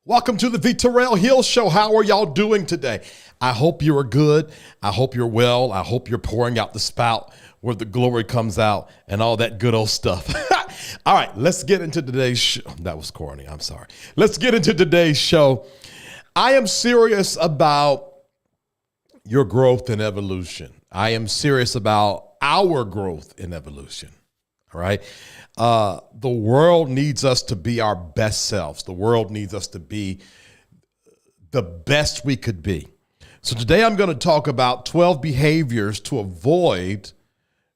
Welcome to the V. Terrell Hill Show. How are y'all doing today? I hope you are good. I hope you're well. I hope you're pouring out the spout where the glory comes out and all that good old stuff. All right, let's get into today's show. That was corny. I'm sorry. Let's get into today's show. I am serious about your growth and evolution. I am serious about our growth and evolution. All right. The world needs us to be our best selves. The world needs us to be the best we could be. So today I'm going to talk about 12 behaviors to avoid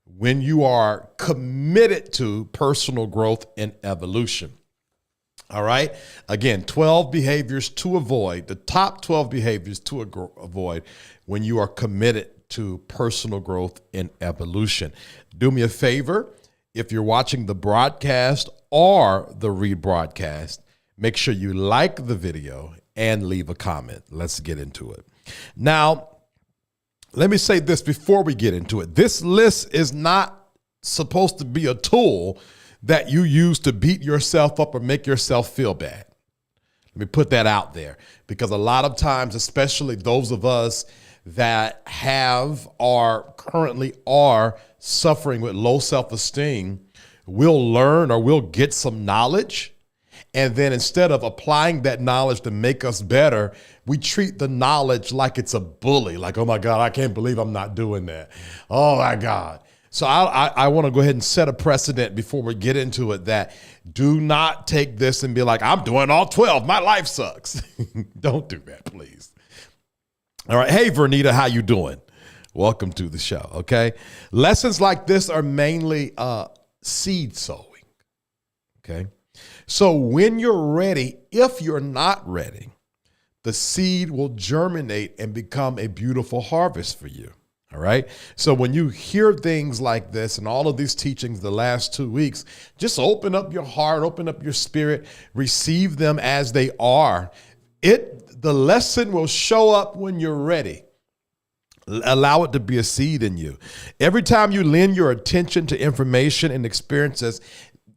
when you are committed to personal growth and evolution. All right. Again, 12 behaviors to avoid, the top 12 behaviors to avoid when you are committed to personal growth and evolution. Do me a favor. If you're watching the broadcast or the rebroadcast, make sure you like the video and leave a comment. Let's get into it. Now, let me say this before we get into it. This list is not supposed to be a tool that you use to beat yourself up or make yourself feel bad. Let me put that out there, because a lot of times, especially those of us that have or currently are suffering with low self-esteem, we'll learn or we'll get some knowledge. And then instead of applying that knowledge to make us better, we treat the knowledge like it's a bully. Like, oh my God, I can't believe I'm not doing that. Oh my God. So I want to go ahead and set a precedent before we get into it that do not take this and be like, I'm doing all 12. My life sucks. Don't do that, please. All right. Hey, Vernita, how you doing? Welcome to the show. Okay. Lessons like this are mainly seed sowing. Okay. So when you're ready, if you're not ready, the seed will germinate and become a beautiful harvest for you. All right. So when you hear things like this and all of these teachings the last 2 weeks, just open up your heart, open up your spirit, receive them as they are. The lesson will show up when you're ready. Allow it to be a seed in you. Every time you lend your attention to information and experiences,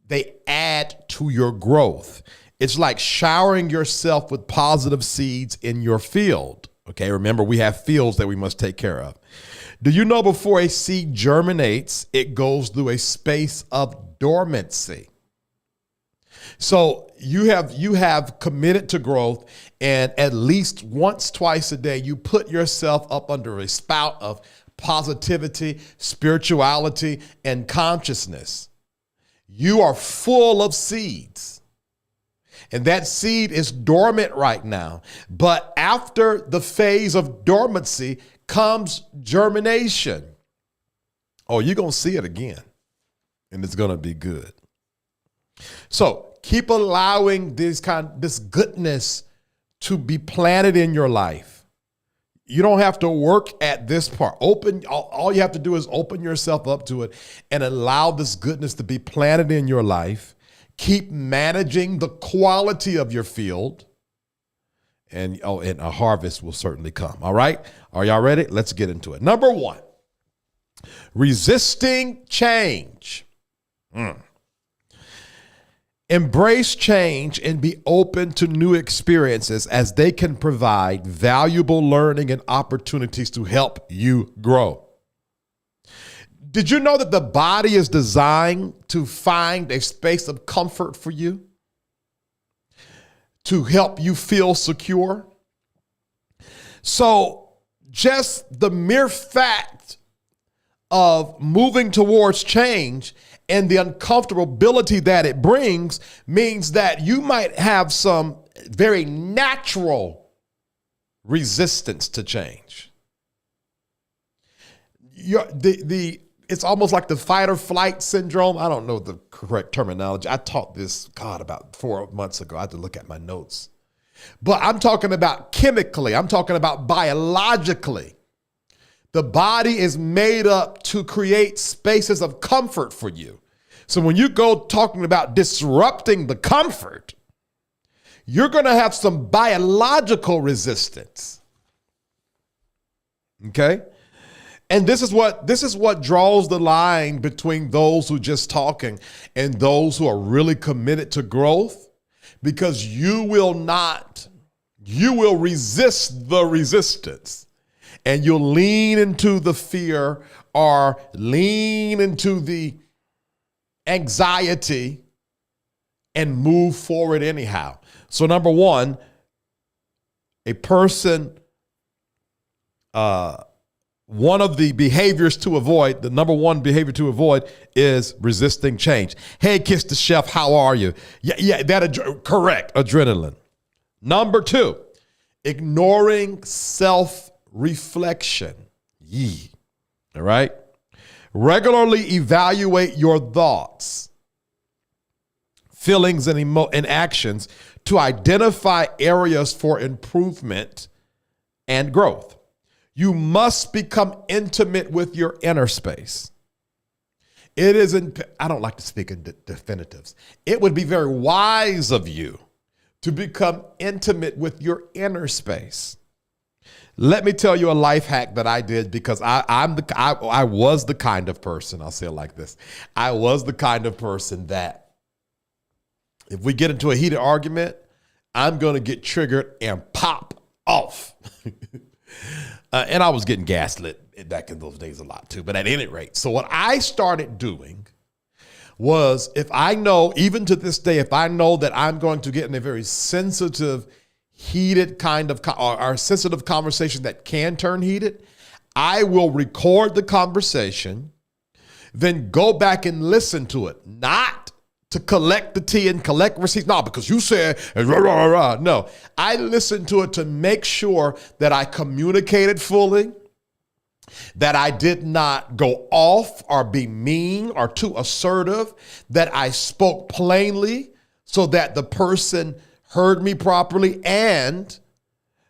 they add to your growth. It's like showering yourself with positive seeds in your field. Okay, remember, we have fields that we must take care of. Do you know before a seed germinates, it goes through a space of dormancy? So you have committed to growth, and at least once, twice a day, you put yourself up under a spout of positivity, spirituality, and consciousness. You are full of seeds, and that seed is dormant right now. But after the phase of dormancy comes germination. Oh, you're going to see it again, and it's going to be good. So keep allowing this goodness to be planted in your life. You don't have to work at this part. All you have to do is open yourself up to it and allow this goodness to be planted in your life. Keep managing the quality of your field, and a harvest will certainly come. All right? Are y'all ready? Let's get into it. Number 1, resisting change. Embrace change and be open to new experiences, as they can provide valuable learning and opportunities to help you grow. Did you know that the body is designed to find a space of comfort for you, to help you feel secure? So just the mere fact of moving towards change and the uncomfortability that it brings means that you might have some very natural resistance to change. It's almost like the fight or flight syndrome. I don't know the correct terminology. I taught this, about 4 months ago. I had to look at my notes. But I'm talking about chemically. I'm talking about biologically. The body is made up to create spaces of comfort for you. So when you go talking about disrupting the comfort, you're going to have some biological resistance. Okay? And this is what draws the line between those who just talking and those who are really committed to growth, because you will not you will resist the resistance, and you'll lean into the fear or lean into the anxiety and move forward anyhow. So number one, a person, one of the behaviors to avoid, the number one behavior to avoid is resisting change. Hey, Kiss the Chef, how are you? Yeah, correct, adrenaline. Number two, ignoring self-reflection. All right? Regularly evaluate your thoughts, feelings, and actions to identify areas for improvement and growth. You must become intimate with your inner space. I don't like to speak in definitives. It would be very wise of you to become intimate with your inner space. Let me tell you a life hack that I did, because I was the kind of person, I'll say it like this. I was the kind of person that if we get into a heated argument, I'm going to get triggered and pop off. And I was getting gaslit back in those days a lot too, but at any rate. So what I started doing was, if I know, even to this day, if I know that I'm going to get in a very sensitive, heated kind of, or sensitive conversation that can turn heated, I will record the conversation, then go back and listen to it, not to collect the tea and collect receipts. No, because you said, rah, rah, rah. No, I listened to it to make sure that I communicated fully, that I did not go off or be mean or too assertive, that I spoke plainly so that the person heard me properly, and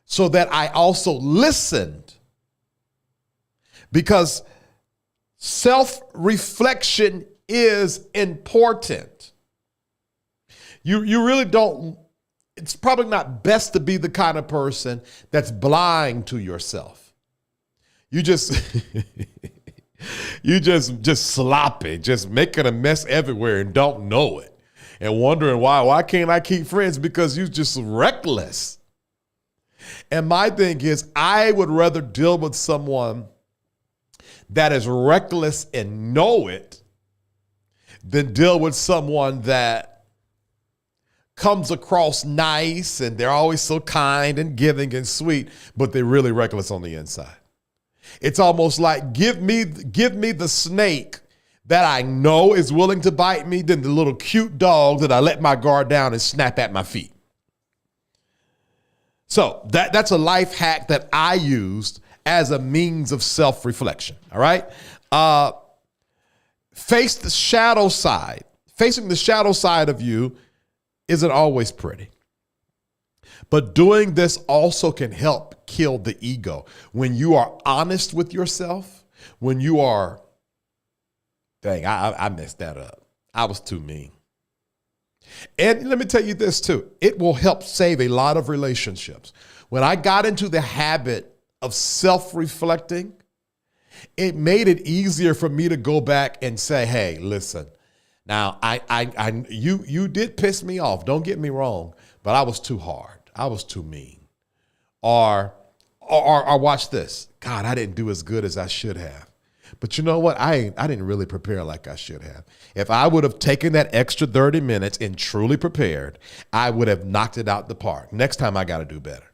so that I also listened. Because self-reflection is important. You really don't, it's probably not best to be the kind of person that's blind to yourself. You just sloppy, just making a mess everywhere and don't know it. And wondering why can't I keep friends? Because you're just reckless. And my thing is, I would rather deal with someone that is reckless and know it than deal with someone that comes across nice and they're always so kind and giving and sweet, but they're really reckless on the inside. It's almost like give me the snake that I know is willing to bite me than the little cute dog that I let my guard down and snap at my feet. So that's a life hack that I used as a means of self-reflection, all right? Face the shadow side. Facing the shadow side of you isn't always pretty. But doing this also can help kill the ego. When you are honest with yourself, when you are, dang, I messed that up. I was too mean. And let me tell you this too. It will help save a lot of relationships. When I got into the habit of self-reflecting, it made it easier for me to go back and say, hey, listen, now you did piss me off. Don't get me wrong, but I was too hard. I was too mean. Or watch this. God, I didn't do as good as I should have. But you know what? I didn't really prepare like I should have. If I would have taken that extra 30 minutes and truly prepared, I would have knocked it out the park. Next time I got to do better.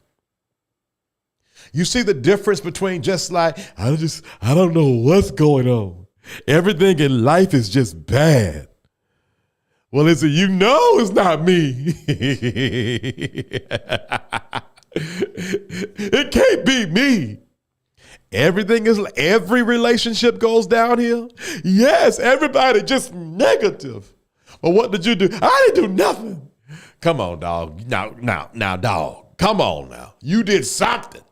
You see the difference between just like, I don't know what's going on. Everything in life is just bad. Well, it's it's not me. It can't be me. Every relationship goes downhill. Yes, everybody just negative. But what did you do? I didn't do nothing. Come on, dog. Now, dog. Come on now. You did something.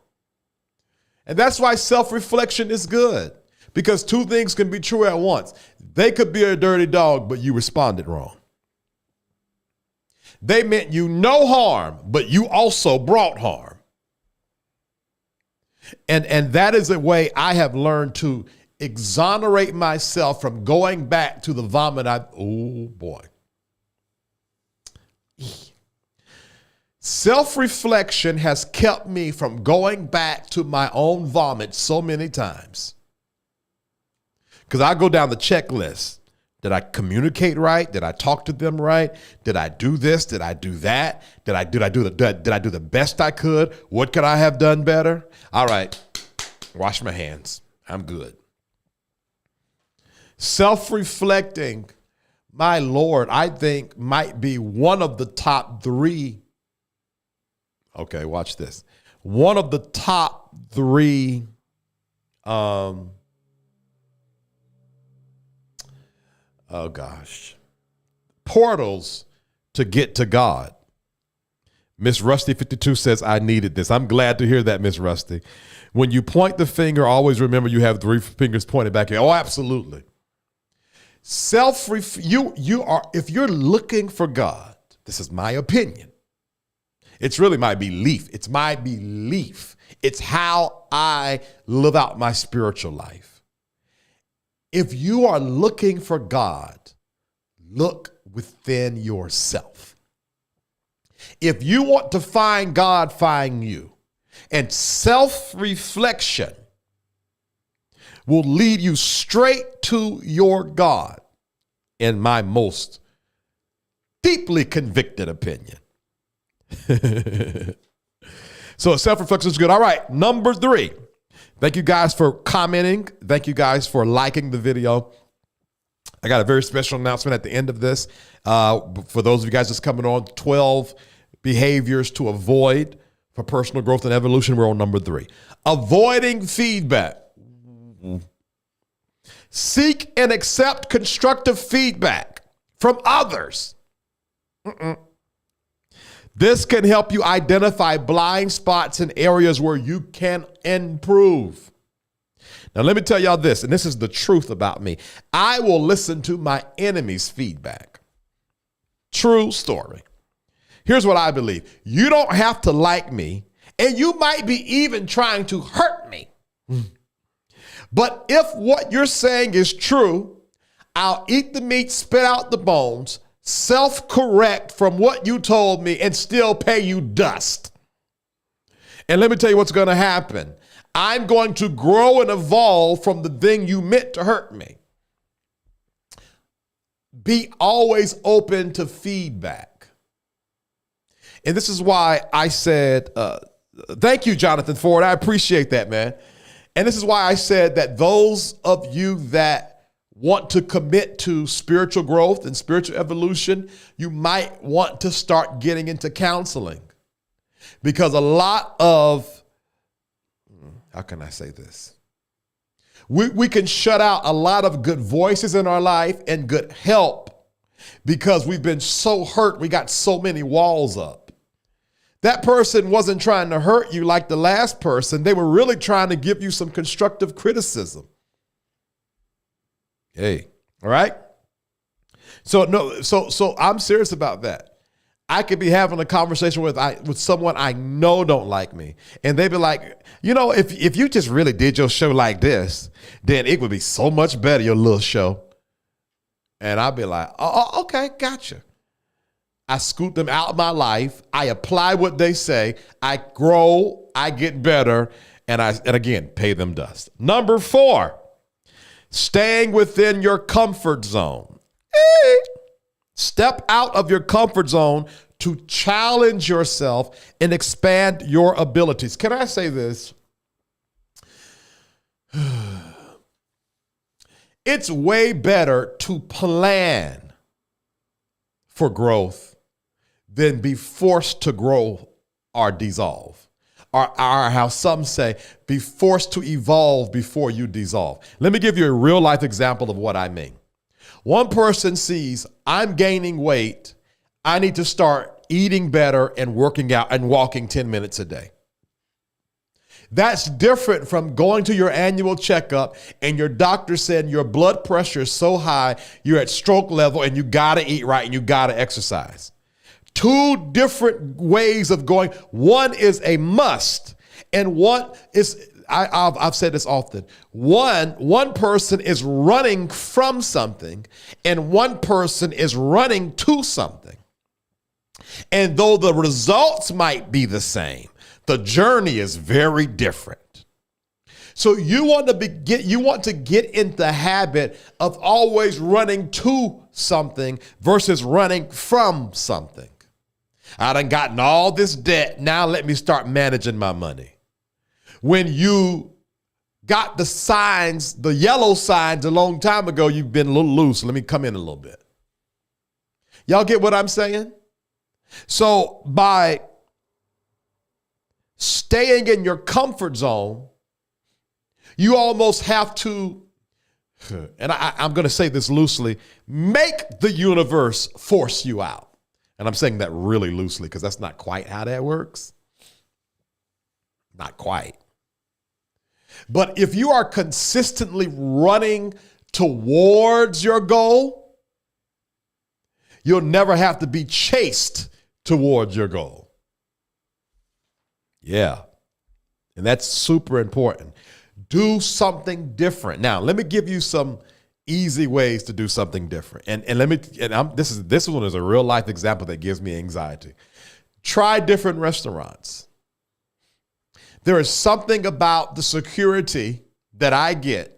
And that's why self-reflection is good. Because two things can be true at once. They could be a dirty dog, but you responded wrong. They meant you no harm, but you also brought harm. And that is a way I have learned to exonerate myself from going back to the vomit. Oh boy. Self-reflection has kept me from going back to my own vomit so many times. Because I go down the checklist. Did I communicate right? Did I talk to them right? Did I do this? Did I do that? Did I do the best I could? What could I have done better? All right, wash my hands. I'm good. Self-reflecting, my Lord, I think might be one of the top 3. Okay, watch this. One of the top 3 portals to get to God. Miss Rusty 52 says, I needed this. I'm glad to hear that, Miss Rusty. When you point the finger, always remember you have 3 fingers pointed back here. Oh, absolutely. If you're looking for God, this is my opinion. It's really my belief. It's my belief. It's how I live out my spiritual life. If you are looking for God, look within yourself. If you want to find God, find you. And self-reflection will lead you straight to your God, in my most deeply convicted opinion. So self-reflection is good. All right, number 3. Thank you guys for commenting. Thank you guys for liking the video. I got a very special announcement at the end of this. For those of you guys that's coming on, 12 behaviors to avoid for personal growth and evolution. We're on number 3. Avoiding feedback. Seek and accept constructive feedback from others. This can help you identify blind spots in areas where you can improve. Now, let me tell y'all this, and this is the truth about me. I will listen to my enemy's feedback. True story. Here's what I believe. You don't have to like me, and you might be even trying to hurt me. But if what you're saying is true, I'll eat the meat, spit out the bones, self-correct from what you told me, and still pay you dust. And let me tell you what's going to happen. I'm going to grow and evolve from the thing you meant to hurt me. Be always open to feedback. And this is why I said, thank you, Jonathan Ford. I appreciate that, man. And this is why I said that those of you that want to commit to spiritual growth and spiritual evolution, you might want to start getting into counseling. Because a lot of, how can I say this? We can shut out a lot of good voices in our life and good help because we've been so hurt. We got so many walls up. That person wasn't trying to hurt you like the last person. They were really trying to give you some constructive criticism. Hey, all right? So I'm serious about that. I could be having a conversation with someone I know don't like me, and they'd be like, you know, if you just really did your show like this, then it would be so much better, your little show. And I'd be like, oh, okay, gotcha. I scoot them out of my life. I apply what they say. I grow. I get better. And again, pay them dust. Number 4, staying within your comfort zone. Step out of your comfort zone to challenge yourself and expand your abilities. Can I say this? It's way better to plan for growth than be forced to grow or dissolve. Or how some say, be forced to evolve before you dissolve. Let me give you a real life example of what I mean. One person sees, I'm gaining weight. I need to start eating better and working out and walking 10 minutes a day. That's different from going to your annual checkup and your doctor said your blood pressure is so high, you're at stroke level and you gotta eat right and you gotta exercise. 2 different ways of going. One is a must and one is, I've said this often, one person is running from something and one person is running to something. And though the results might be the same, the journey is very different. So you want to get into the habit of always running to something versus running from something. I done gotten all this debt. Now let me start managing my money. When you got the signs, the yellow signs a long time ago, you've been a little loose. Let me come in a little bit. Y'all get what I'm saying? So by staying in your comfort zone, you almost have to, and I'm going to say this loosely, make the universe force you out. And I'm saying that really loosely because that's not quite how that works. Not quite. But if you are consistently running towards your goal, you'll never have to be chased towards your goal. Yeah. And that's super important. Do something different. Now, let me give you some easy ways to do something different. This one is a real life example that gives me anxiety. Try different restaurants. There is something about the security that I get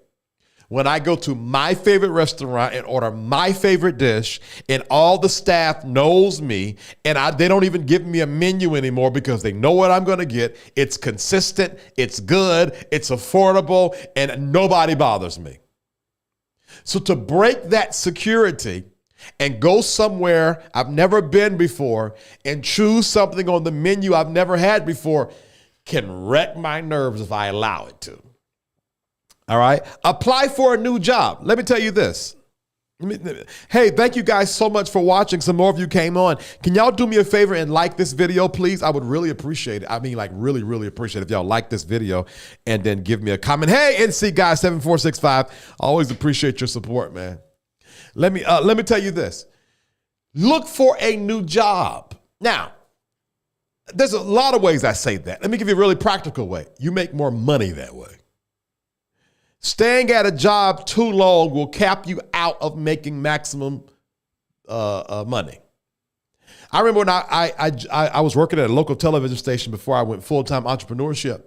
when I go to my favorite restaurant and order my favorite dish, and all the staff knows me, and they don't even give me a menu anymore because they know what I'm going to get. It's consistent, it's good, it's affordable, and nobody bothers me. So to break that security and go somewhere I've never been before and choose something on the menu I've never had before can wreck my nerves if I allow it to. All right. Apply for a new job. Let me tell you this. Hey, thank you guys so much for watching. Some more of you came on. Can y'all do me a favor and like this video, please? I would really appreciate it. I mean, like really, really appreciate it if y'all like this video and then give me a comment. Hey, NC guy 7465. Always appreciate your support, man. Let me tell you this. Look for a new job. Now, there's a lot of ways I say that. Let me give you a really practical way. You make more money that way. Staying at a job too long will cap you out of making maximum money. I remember when I was working at a local television station before I went full-time entrepreneurship.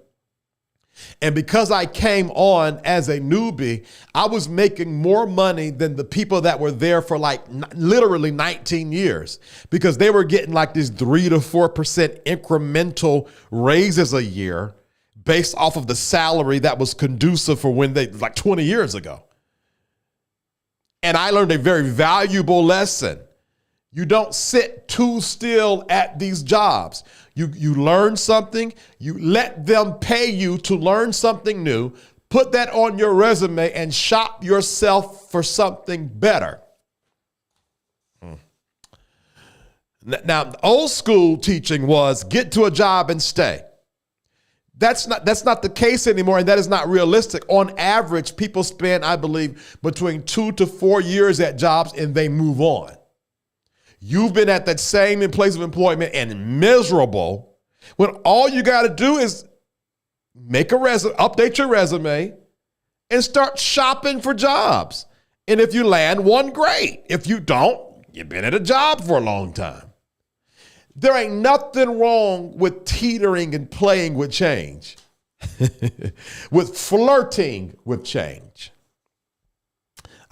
And because I came on as a newbie, I was making more money than the people that were there for like literally 19 years because they were getting like these 3 to 4% incremental raises a year based off of the salary that was conducive for when like 20 years ago. And I learned a very valuable lesson. You don't sit too still at these jobs. You learn something, you let them pay you to learn something new, put that on your resume and shop yourself for something better. Now, old school teaching was get to a job and stay. That's not the case anymore, and that is not realistic. On average, people spend, I believe, between 2 to 4 years at jobs and they move on. You've been at that same place of employment and miserable when all you got to do is update your resume and start shopping for jobs. And if you land one, great. If you don't, you've been at a job for a long time. There ain't nothing wrong with teetering and playing with change, with flirting with change.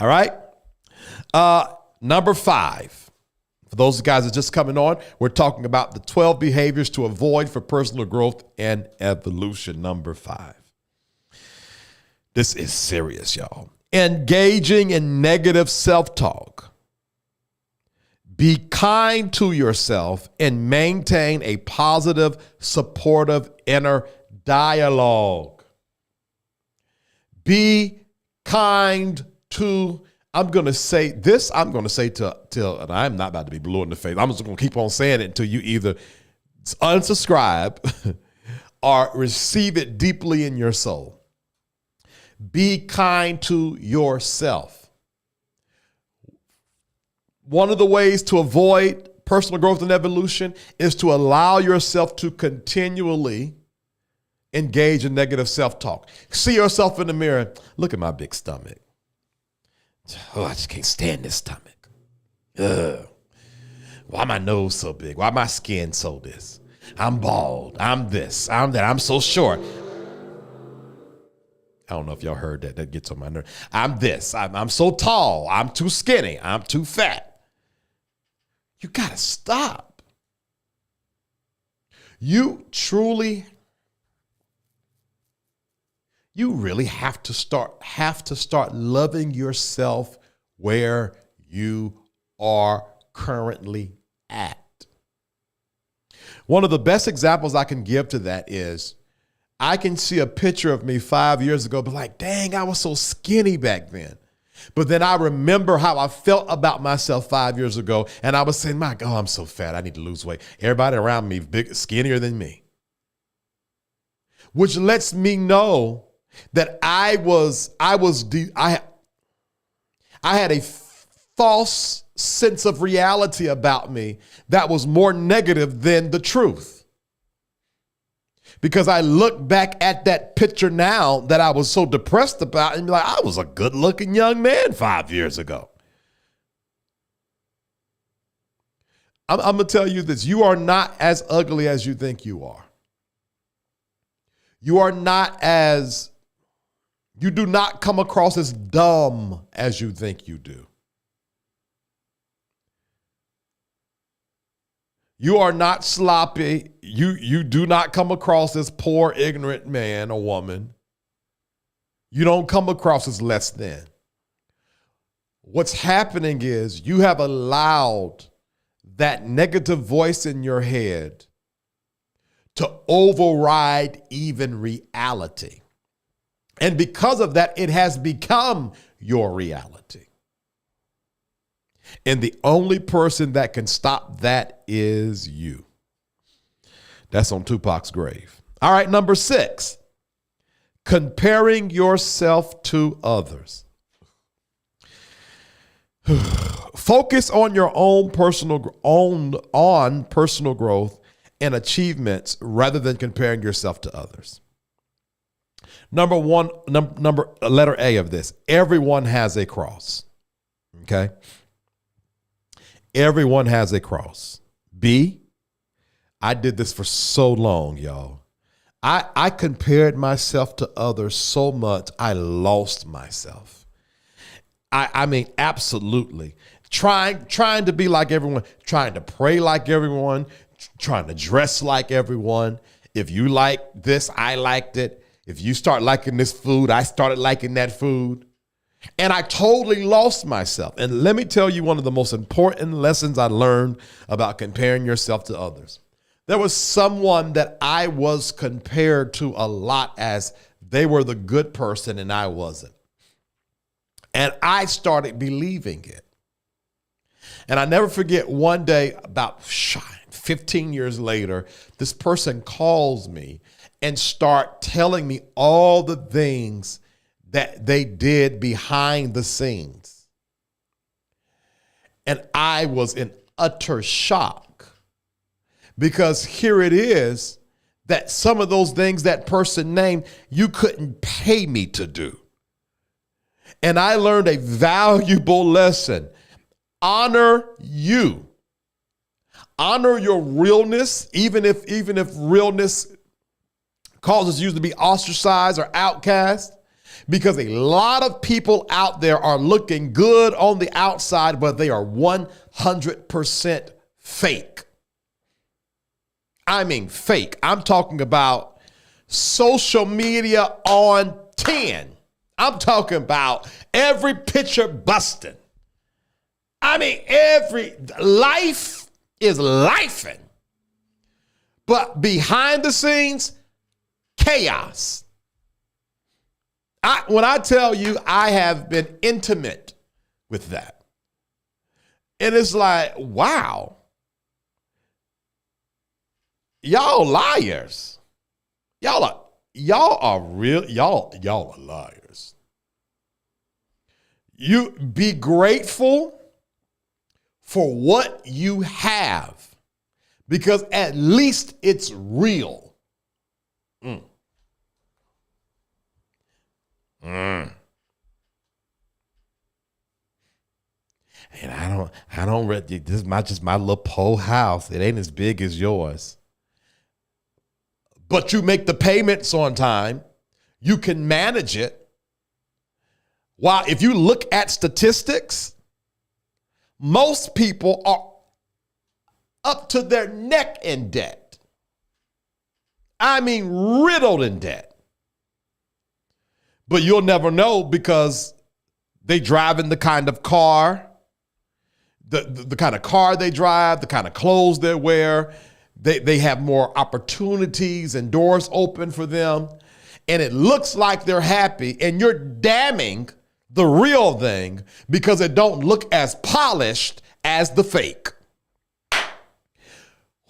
All right. Number 5, for those guys that are just coming on, we're talking about the 12 behaviors to avoid for personal growth and evolution. Number 5. This is serious, y'all. Engaging in negative self-talk. Be kind to yourself and maintain a positive, supportive inner dialogue. Be kind to, I'm going to say till, and I'm not about to be blue in the face. I'm just going to keep on saying it until you either unsubscribe or receive it deeply in your soul. Be kind to yourself. One of the ways to avoid personal growth and evolution is to allow yourself to continually engage in negative self-talk. See yourself in the mirror. Look at my big stomach. Oh, I just can't stand this stomach. Ugh. Why my nose so big? Why my skin so this? I'm bald. I'm this. I'm that. I'm so short. I don't know if y'all heard that. That gets on my nerve. I'm this. I'm so tall. I'm too skinny. I'm too fat. You got to stop. You really have to start loving yourself where you are currently at. One of the best examples I can give to that is I can see a picture of me 5 years ago, but like, dang, I was so skinny back then. But then I remember how I felt about myself 5 years ago, and I was saying, my God, I'm so fat. I need to lose weight. Everybody around me is skinnier than me, which lets me know that I had a false sense of reality about me that was more negative than the truth. Because I look back at that picture now that I was so depressed about and be like, I was a good looking young man 5 years ago. I'm going to tell you this. You are not as ugly as you think you are. You do not come across as dumb as you think you do. You are not sloppy. You do not come across as poor, ignorant man or woman. You don't come across as less than. What's happening is you have allowed that negative voice in your head to override even reality. And because of that, it has become your reality. And the only person that can stop that is you. That's on Tupac's grave. All right, number 6, comparing yourself to others. Focus on your own personal growth and achievements rather than comparing yourself to others. Number 1, letter A of this. Everyone has a cross. Okay? Everyone has a cross. B, I did this for so long, y'all. I compared myself to others so much, I lost myself. I mean, absolutely. Trying to be like everyone, trying to pray like everyone, trying to dress like everyone. If you like this, I liked it. If you start liking this food, I started liking that food. And I totally lost myself. And let me tell you one of the most important lessons I learned about comparing yourself to others. There was someone that I was compared to a lot as they were the good person and I wasn't. And I started believing it. And I never forget one day, about 15 years later, this person calls me and start telling me all the things that they did behind the scenes. And I was in utter shock because here it is that some of those things that person named, you couldn't pay me to do. And I learned a valuable lesson. Honor you. Honor your realness, even if realness causes you to be ostracized or outcast. Because a lot of people out there are looking good on the outside, but they are 100% fake. I mean fake. I'm talking about social media on 10. I'm talking about every picture busting. I mean, every life is lifing. But behind the scenes, chaos. When I tell you, I have been intimate with that. And it's like, wow. Y'all liars. Y'all are liars. You be grateful for what you have, because at least it's real. And I don't really, this is just my little pole house. It ain't as big as yours. But you make the payments on time. You can manage it. While if you look at statistics, most people are up to their neck in debt. I mean, riddled in debt. But you'll never know because they drive in the kind of car, the kind of car they drive, the kind of clothes they wear. They have more opportunities and doors open for them. And it looks like they're happy. And you're damning the real thing because it don't look as polished as the fake.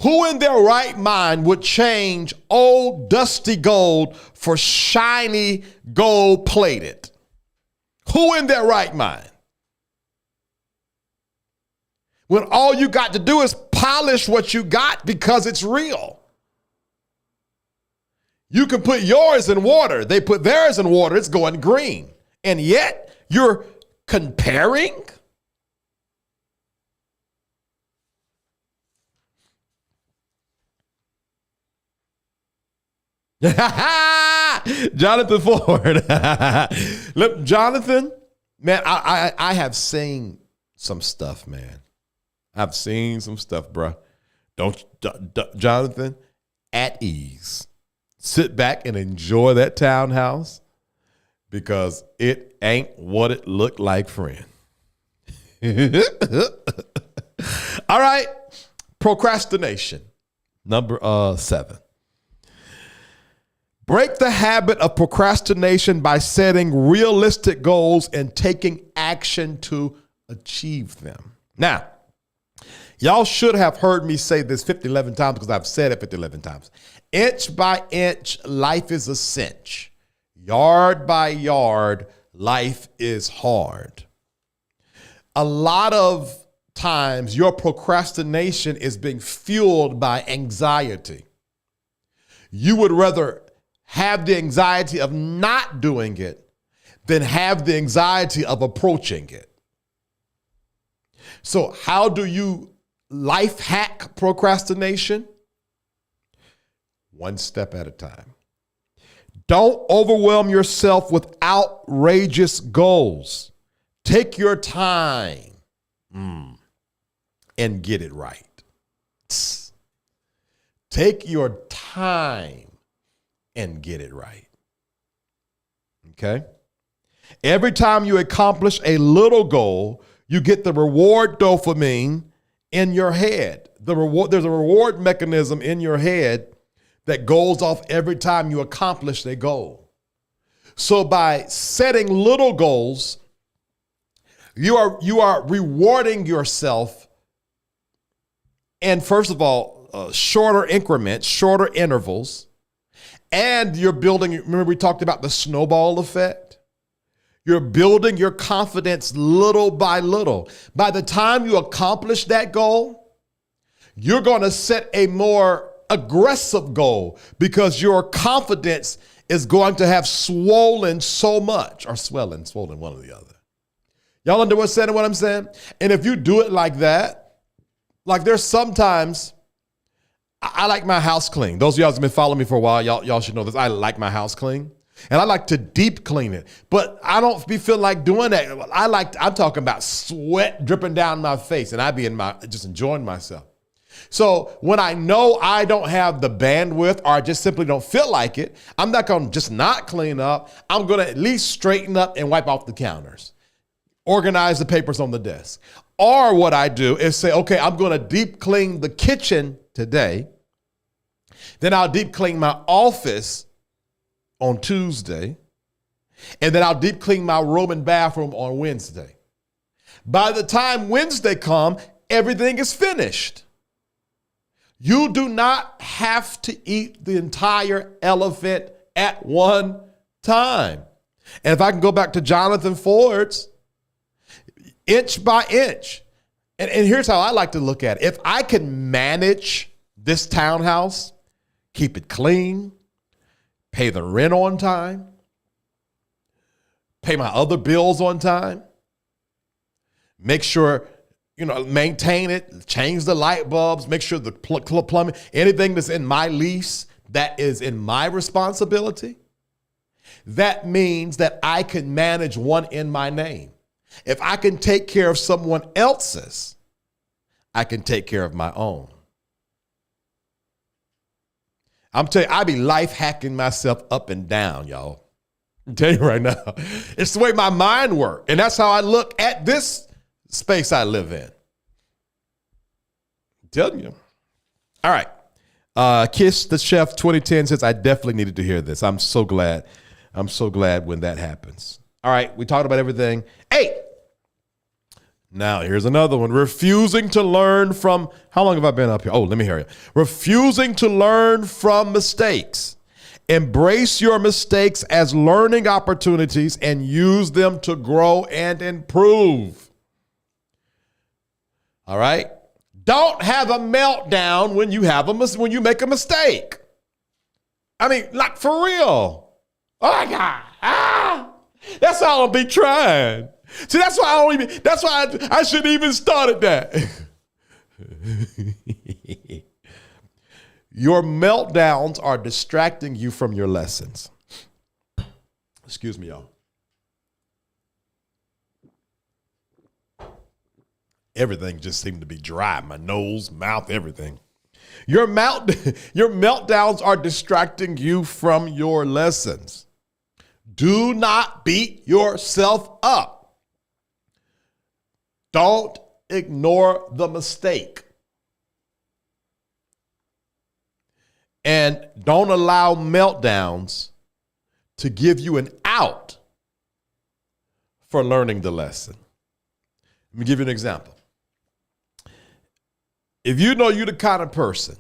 Who in their right mind would change old dusty gold for shiny gold plated? Who in their right mind? When all you got to do is polish what you got because it's real. You can put yours in water. They put theirs in water. It's going green. And yet you're comparing? Jonathan Ford. Look, Jonathan, man, I have seen some stuff, man. I've seen some stuff, bro. Jonathan, at ease. Sit back and enjoy that townhouse because it ain't what it looked like, friend. All right. Procrastination. Number 7. Break the habit of procrastination by setting realistic goals and taking action to achieve them. Now, y'all should have heard me say this 11 times because I've said it 11 times. Inch by inch, life is a cinch. Yard by yard, life is hard. A lot of times your procrastination is being fueled by anxiety. You would rather have the anxiety of not doing it than have the anxiety of approaching it. So how do you life hack procrastination? One step at a time. Don't overwhelm yourself with outrageous goals. Take your time and get it right. Take your time and get it right. Okay? Every time you accomplish a little goal, you get the reward dopamine in your head. There's a reward mechanism in your head that goes off every time you accomplish a goal. So by setting little goals, you are rewarding yourself. And first of all, shorter increments, shorter intervals. And you're building, remember we talked about the snowball effect? You're building your confidence little by little. By the time you accomplish that goal, you're going to set a more aggressive goal because your confidence is going to have swollen so much, or swollen, one or the other. Y'all understand what I'm saying? And if you do it like that, like there's sometimes, I like my house clean. Those of y'all who've been following me for a while, y'all should know this. I like my house clean. And I like to deep clean it. But I don't feel like doing that. I'm talking about sweat dripping down my face and I be just enjoying myself. So when I know I don't have the bandwidth or I just simply don't feel like it, I'm not going to just not clean up. I'm going to at least straighten up and wipe off the counters, organize the papers on the desk. Or what I do is say, okay, I'm going to deep clean the kitchen today. Then I'll deep clean my office on Tuesday. And then I'll deep clean my room and bathroom on Wednesday. By the time Wednesday comes, everything is finished. You do not have to eat the entire elephant at one time. And if I can go back to Jonathan Ford's, inch by inch. And here's how I like to look at it. If I can manage this townhouse, keep it clean, pay the rent on time, pay my other bills on time, Make sure, maintain it, change the light bulbs, make sure the plumbing, anything that's in my lease that is in my responsibility. That means that I can manage one in my name. If I can take care of someone else's, I can take care of my own. I'm telling you, I be life hacking myself up and down, y'all. I'm telling you right now. It's the way my mind works. And that's how I look at this space I live in. I'm telling you. All right. Kiss the Chef 2010 says, I definitely needed to hear this. I'm so glad. I'm so glad when that happens. All right. We talked about everything. 8. Now, here's another one. Refusing to learn from, how long have I been up here? Oh, let me hear you. Refusing to learn from mistakes. Embrace your mistakes as learning opportunities and use them to grow and improve. All right? Don't have a meltdown when you make a mistake. I mean, like for real. Oh my God. That's all I'll be trying. See, that's why I shouldn't even started that. Your meltdowns are distracting you from your lessons. Excuse me, y'all. Everything just seemed to be dry. My nose, mouth, everything. Your meltdowns are distracting you from your lessons. Do not beat yourself up. Don't ignore the mistake. And don't allow meltdowns to give you an out for learning the lesson. Let me give you an example. If you know you're the kind of person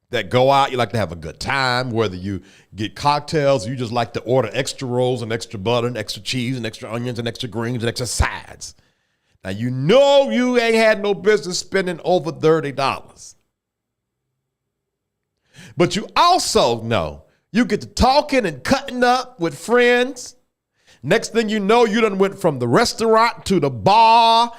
that go out, you like to have a good time, whether you get cocktails, you just like to order extra rolls and extra butter and extra cheese and extra onions and extra greens and extra sides. Now, you know you ain't had no business spending over $30. But you also know you get to talking and cutting up with friends. Next thing you know, you done went from the restaurant to the bar,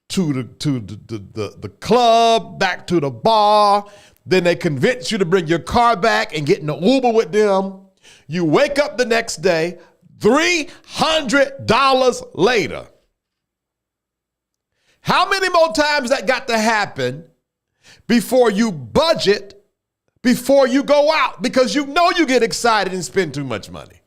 to the club, back to the bar. Then they convince you to bring your car back and get in the Uber with them. You wake up the next day, $300 later. How many more times that got to happen before you budget, before you go out? Because you know you get excited and spend too much money.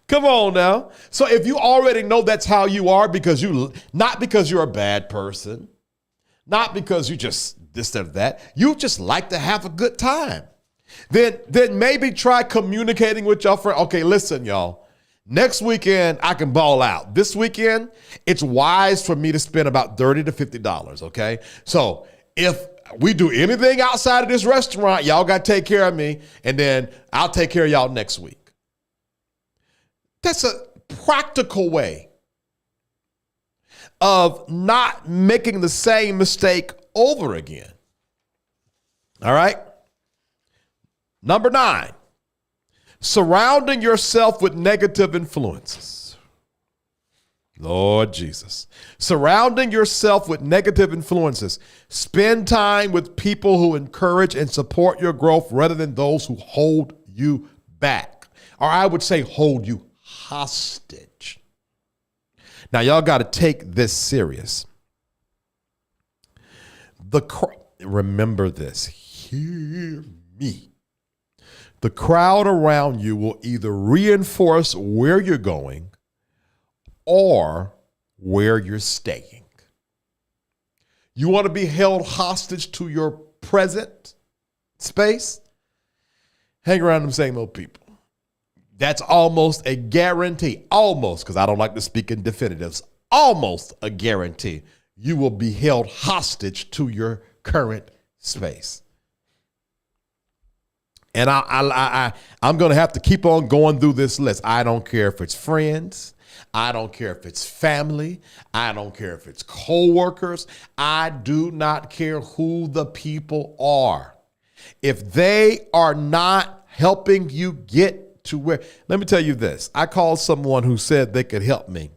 Come on now. So if you already know that's how you are, not because you're a bad person, not because you just this or that, you just like to have a good time. Then maybe try communicating with your friend. Okay, listen, y'all. Next weekend, I can ball out. This weekend, it's wise for me to spend about $30 to $50, okay? So if we do anything outside of this restaurant, y'all got to take care of me, and then I'll take care of y'all next week. That's a practical way of not making the same mistake over again. All right? Number 9. Surrounding yourself with negative influences. Lord Jesus. Surrounding yourself with negative influences. Spend time with people who encourage and support your growth rather than those who hold you back. Or I would say hold you hostage. Now, y'all got to take this serious. Remember this. Hear me. The crowd around you will either reinforce where you're going or where you're staying. You want to be held hostage to your present space? Hang around them same old people. That's almost a guarantee. Almost, because I don't like to speak in definitives. Almost a guarantee. You will be held hostage to your current space. And I'm going to have to keep on going through this list. I don't care if it's friends. I don't care if it's family. I don't care if it's coworkers. I do not care who the people are. If they are not helping you get to where, let me tell you this. I called someone who said they could help me.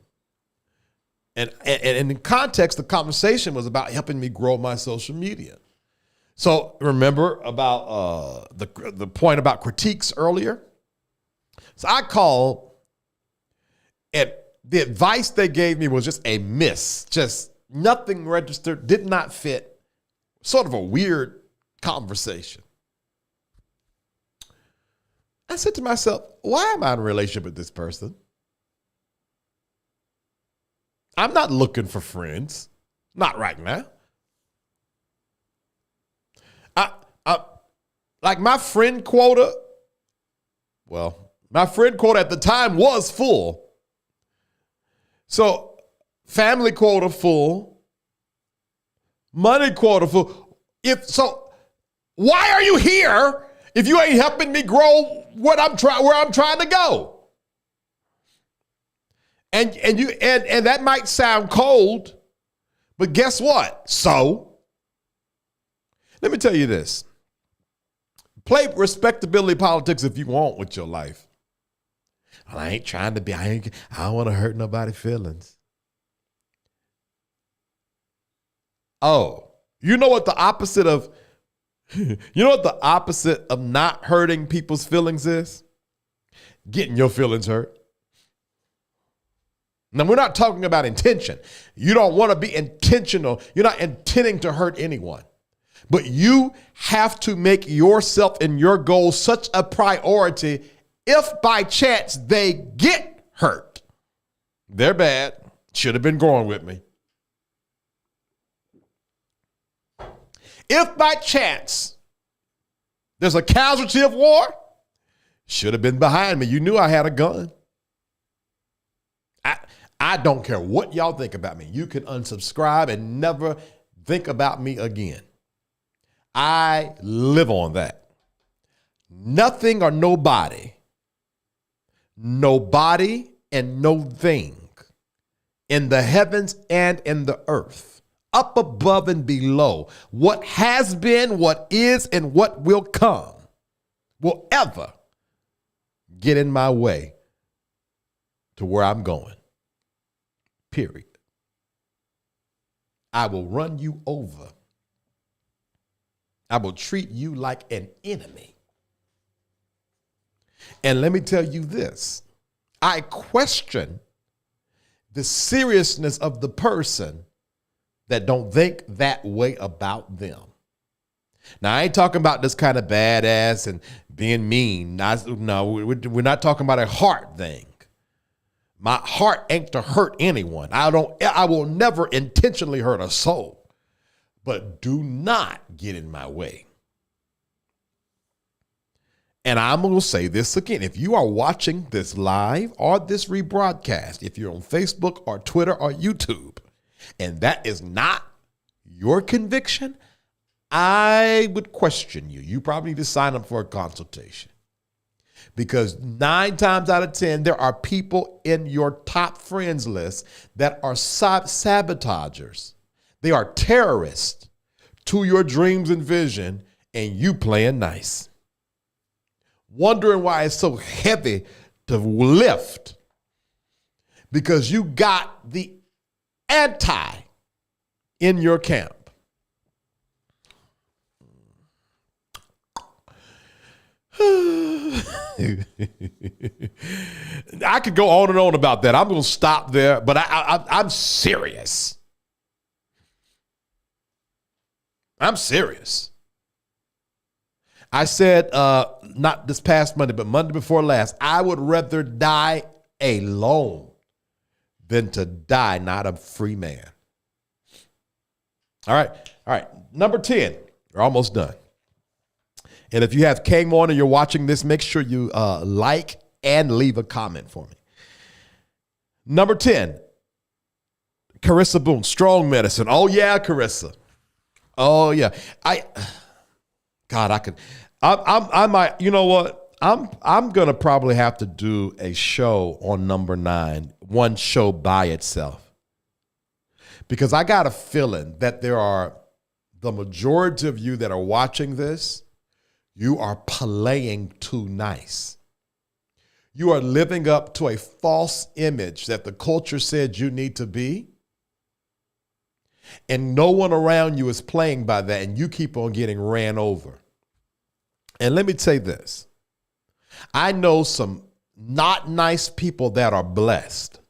And in context, the conversation was about helping me grow my social media. So remember about the point about critiques earlier? So I called, and the advice they gave me was just a miss. Just nothing registered, did not fit. Sort of a weird conversation. I said to myself, why am I in a relationship with this person? I'm not looking for friends. Not right now. Like my friend quota, my friend quota at the time was full. So family quota full, money quota full. Why are you here if you ain't helping me grow where I'm trying to go? And that might sound cold, but guess what? So let me tell you this. Play respectability politics if you want with your life. Well, I ain't trying to be, I don't want to hurt nobody's feelings. Oh, you know what the opposite of not hurting people's feelings is? Getting your feelings hurt. Now, we're not talking about intention. You don't want to be intentional. You're not intending to hurt anyone. But you have to make yourself and your goals such a priority if by chance they get hurt. They're bad. Should have been going with me. If by chance there's a casualty of war, should have been behind me. You knew I had a gun. I don't care what y'all think about me. You can unsubscribe and never think about me again. I live on that. Nothing or nobody and no thing in the heavens and in the earth, up above and below, what has been, what is, and what will come, will ever get in my way to where I'm going. Period. I will run you over. I will treat you like an enemy. And let me tell you this. I question the seriousness of the person that don't think that way about them. Now, I ain't talking about this kind of badass and being mean. No, we're not talking about a heart thing. My heart ain't to hurt anyone. I will never intentionally hurt a soul. But do not get in my way. And I'm going to say this again. If you are watching this live or this rebroadcast, if you're on Facebook or Twitter or YouTube, and that is not your conviction, I would question you. You probably need to sign up for a consultation. Because 9 times out of 10, there are people in your top friends list that are sabotagers. They are terrorists to your dreams and vision, and you playing nice. Wondering why it's so heavy to lift. Because you got the anti in your camp. I could go on and on about that. I'm going to stop there, but I'm serious. I'm serious. I said, not this past Monday, but Monday before last, I would rather die alone than to die not a free man. All right. Number 10, we're almost done. And if you have came on and you're watching this, make sure you like and leave a comment for me. Number 10, Carissa Boone, Strong Medicine. Oh, yeah, Carissa. Oh, yeah. I might, you know what? I'm going to probably have to do a show on number 9, one show by itself. Because I got a feeling that there are the majority of you that are watching this, you are playing too nice. You are living up to a false image that the culture said you need to be. And no one around you is playing by that, and you keep on getting ran over. And let me say this. I know some not nice people that are blessed.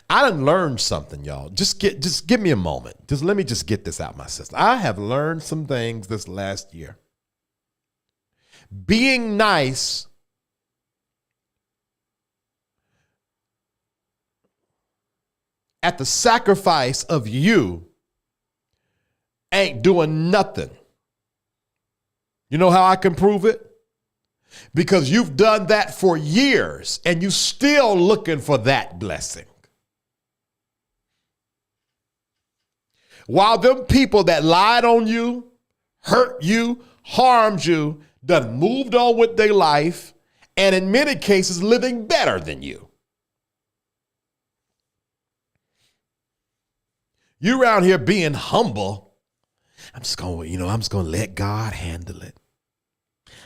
I done learned something, y'all. Just give me a moment. Let me just get this out my system. I have learned some things this last year. Being nice at the sacrifice of you ain't doing nothing. You know how I can prove it? Because you've done that for years and you still looking for that blessing. While them people that lied on you, hurt you, harmed you, done moved on with their life, and in many cases living better than you. You around here being humble. I'm just going to let God handle it.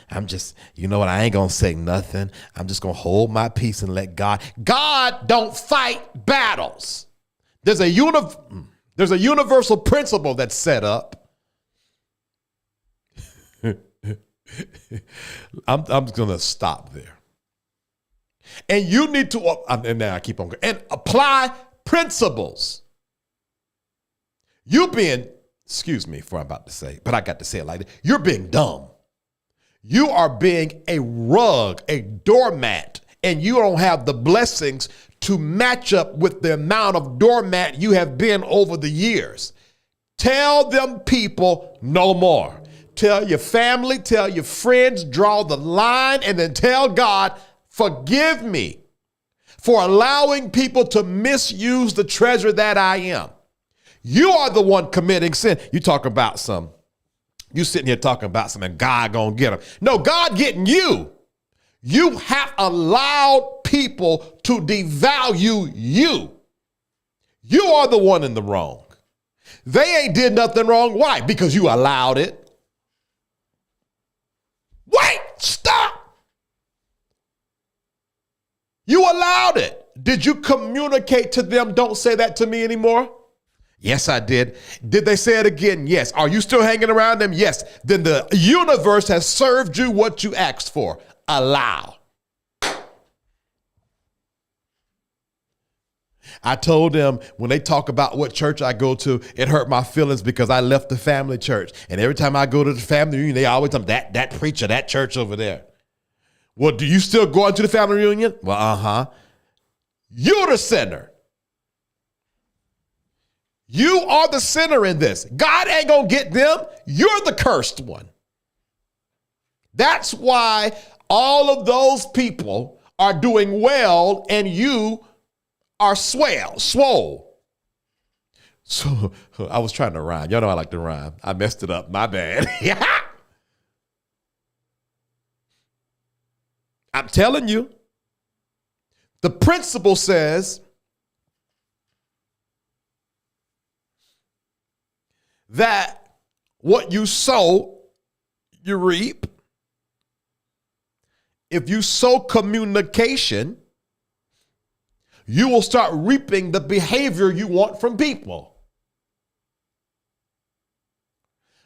I'm just, I ain't going to say nothing. I'm just going to hold my peace and let God. God don't fight battles. There's a universal principle that's set up. I'm going to stop there. And you need to, and now I keep on going, and apply principles. Excuse me for what I'm about to say, but I got to say it like this. You're being dumb. You are being a rug, a doormat, and you don't have the blessings to match up with the amount of doormat you have been over the years. Tell them people no more. Tell your family, tell your friends, draw the line, and then tell God, forgive me for allowing people to misuse the treasure that I am. You are the one committing sin. You sitting here talking about something, God gonna get them. No, God getting you. You have allowed people to devalue you. You are the one in the wrong. They ain't did nothing wrong. Why? Because you allowed it. Wait, stop. You allowed it. Did you communicate to them, don't say that to me anymore? Yes, I did. Did they say it again? Yes. Are you still hanging around them? Yes. Then the universe has served you what you asked for. Allow. I told them when they talk about what church I go to, it hurt my feelings because I left the family church. And every time I go to the family reunion, they always tell me that preacher, that church over there. Well, do you still go into the family reunion? Well, You're the sinner. You are the sinner in this. God ain't going to get them. You're the cursed one. That's why all of those people are doing well and you are swole. So I was trying to rhyme. Y'all know I like to rhyme. I messed it up. My bad. I'm telling you, the principle says that what you sow, you reap. If you sow communication, you will start reaping the behavior you want from people.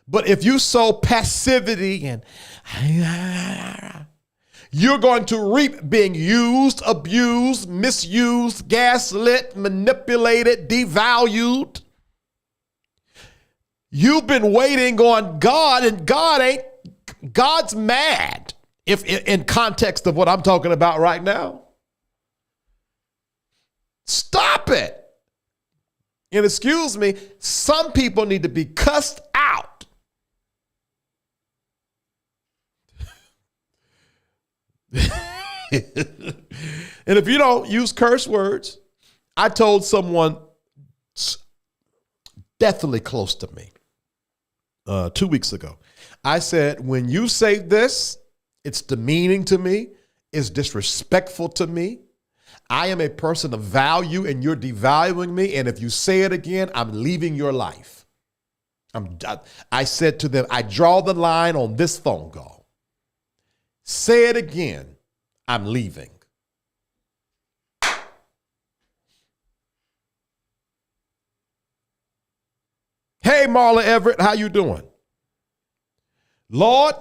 But if you sow passivity and you're going to reap being used, abused, misused, gaslit, manipulated, devalued. You've been waiting on God, and God's mad, if in context of what I'm talking about right now. Stop it. And excuse me, some people need to be cussed out. And if you don't use curse words, I told someone deathly close to me 2 weeks ago. I said, when you say this, it's demeaning to me, it's disrespectful to me. I am a person of value and you're devaluing me. And if you say it again, I'm leaving your life. I said to them, I draw the line on this phone call. Say it again. I'm leaving. Hey, Marla Everett, how you doing? Lord,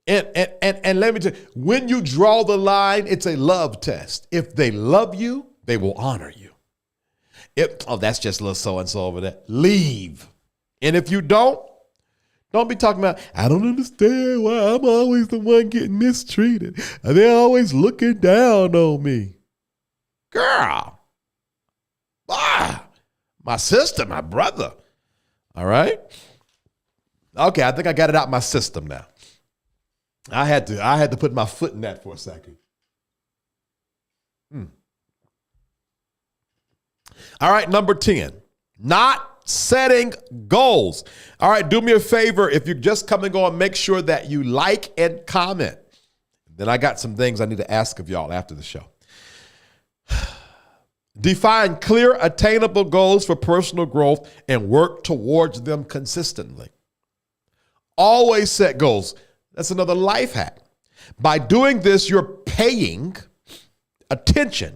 and let me tell you, when you draw the line, it's a love test. If they love you, they will honor you. That's just a little so-and-so over there. Leave. And if you don't be talking about, I don't understand why I'm always the one getting mistreated. They're always looking down on me. Girl. My sister, my brother. All right? Okay, I think I got it out of my system now. I had to put my foot in that for a second. All right, number 10, not setting goals. All right, do me a favor. If you're just coming on, make sure that you like and comment. Then I got some things I need to ask of y'all after the show. Define clear, attainable goals for personal growth and work towards them consistently. Always set goals. That's another life hack. By doing this, you're paying attention.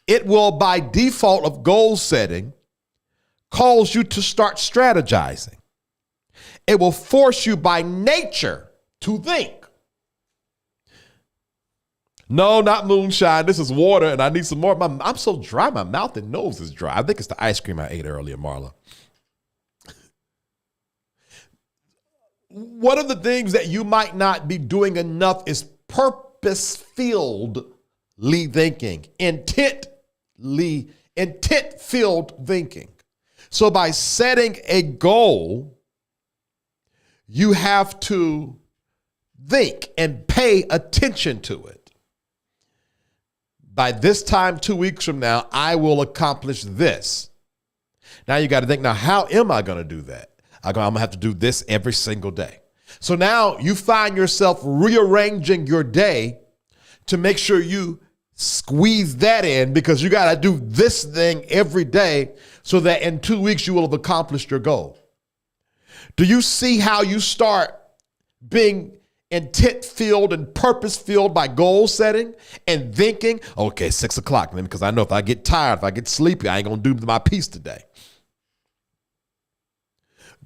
It will, by default of goal setting, cause you to start strategizing. It will force you by nature to think. No, not moonshine. This is water, and I need some more. I'm so dry. My mouth and nose is dry. I think it's the ice cream I ate earlier, Marla. One of the things that you might not be doing enough is purpose-filled thinking, intent-filled thinking. So by setting a goal, you have to think and pay attention to it. By this time, 2 weeks from now, I will accomplish this. Now you got to think, now how am I going to do that? I'm going to have to do this every single day. So now you find yourself rearranging your day to make sure you squeeze that in, because you got to do this thing every day so that in 2 weeks you will have accomplished your goal. Do you see how you start being intent-filled and purpose-filled by goal setting and thinking, okay, 6 o'clock, because I know if I get tired, if I get sleepy, I ain't going to do my piece today.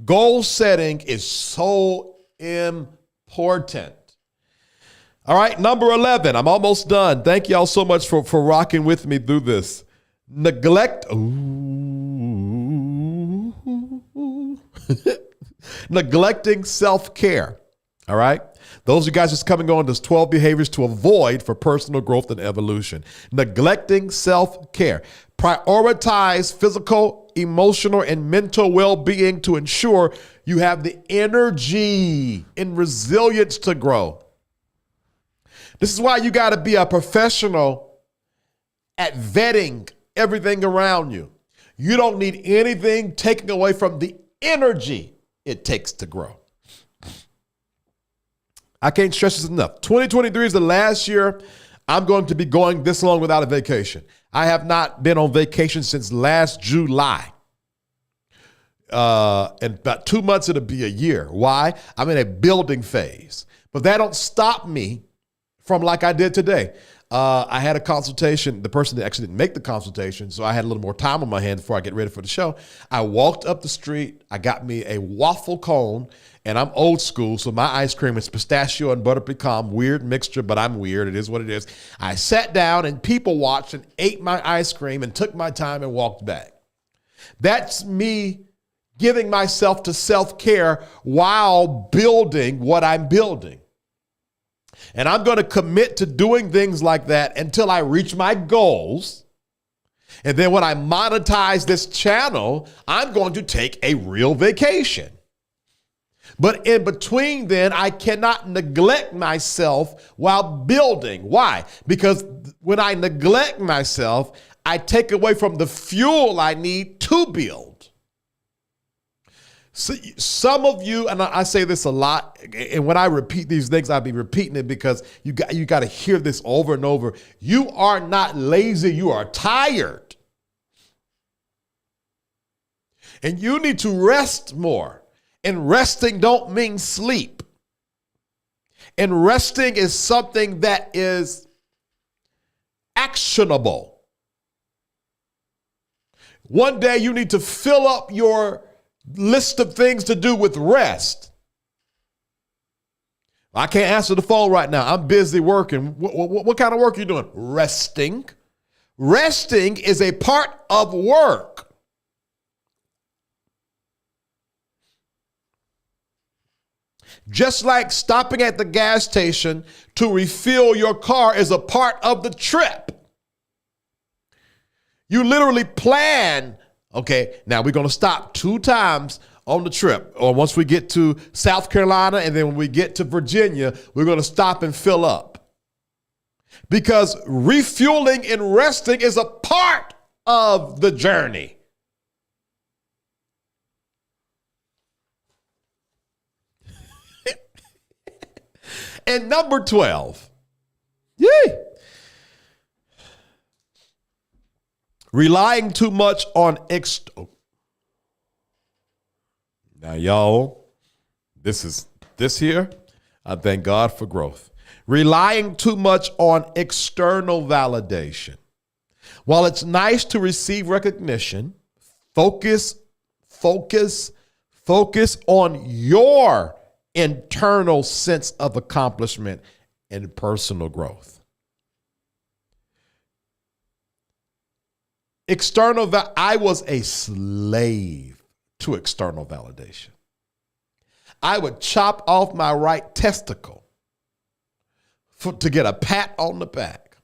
Goal setting is so important. All right, number 11. I'm almost done. Thank y'all so much for rocking with me through this. Neglecting self-care. All right? Those of you guys just coming on, there's 12 behaviors to avoid for personal growth and evolution. Neglecting self-care. Prioritize physical, emotional, and mental well-being to ensure you have the energy and resilience to grow. This is why you got to be a professional at vetting everything around you. You don't need anything taken away from the energy it takes to grow. I can't stress this enough. 2023 is the last year I'm going to be going this long without a vacation. I have not been on vacation since last July. In about 2 months, it'll be a year. Why? I'm in a building phase. But that don't stop me from like I did today. I had a consultation. The person that actually didn't make the consultation, so I had a little more time on my hands before I get ready for the show. I walked up the street. I got me a waffle cone, and I'm old school, so my ice cream is pistachio and butter pecan. Weird mixture, but I'm weird. It is what it is. I sat down and people watched and ate my ice cream and took my time and walked back. That's me giving myself to self-care while building what I'm building. And I'm going to commit to doing things like that until I reach my goals. And then when I monetize this channel, I'm going to take a real vacation. But in between then, I cannot neglect myself while building. Why? Because when I neglect myself, I take away from the fuel I need to build. So some of you, and I say this a lot, and when I repeat these things, I'll be repeating it because you got to hear this over and over. You are not lazy, you are tired. And you need to rest more. And resting don't mean sleep. And resting is something that is actionable. One day you need to fill up your list of things to do with rest. I can't answer the phone right now. I'm busy working. What kind of work are you doing? Resting. Resting is a part of work. Just like stopping at the gas station to refill your car is a part of the trip. You literally plan, okay, now we're going to stop 2 times on the trip, or once we get to South Carolina, and then when we get to Virginia, we're going to stop and fill up. Because refueling and resting is a part of the journey. And number 12, relying too much on Now, y'all, this here, I thank God for growth. Relying too much on external validation. While it's nice to receive recognition, focus on your internal sense of accomplishment and personal growth. I was a slave to external validation. I would chop off my right testicle to get a pat on the back.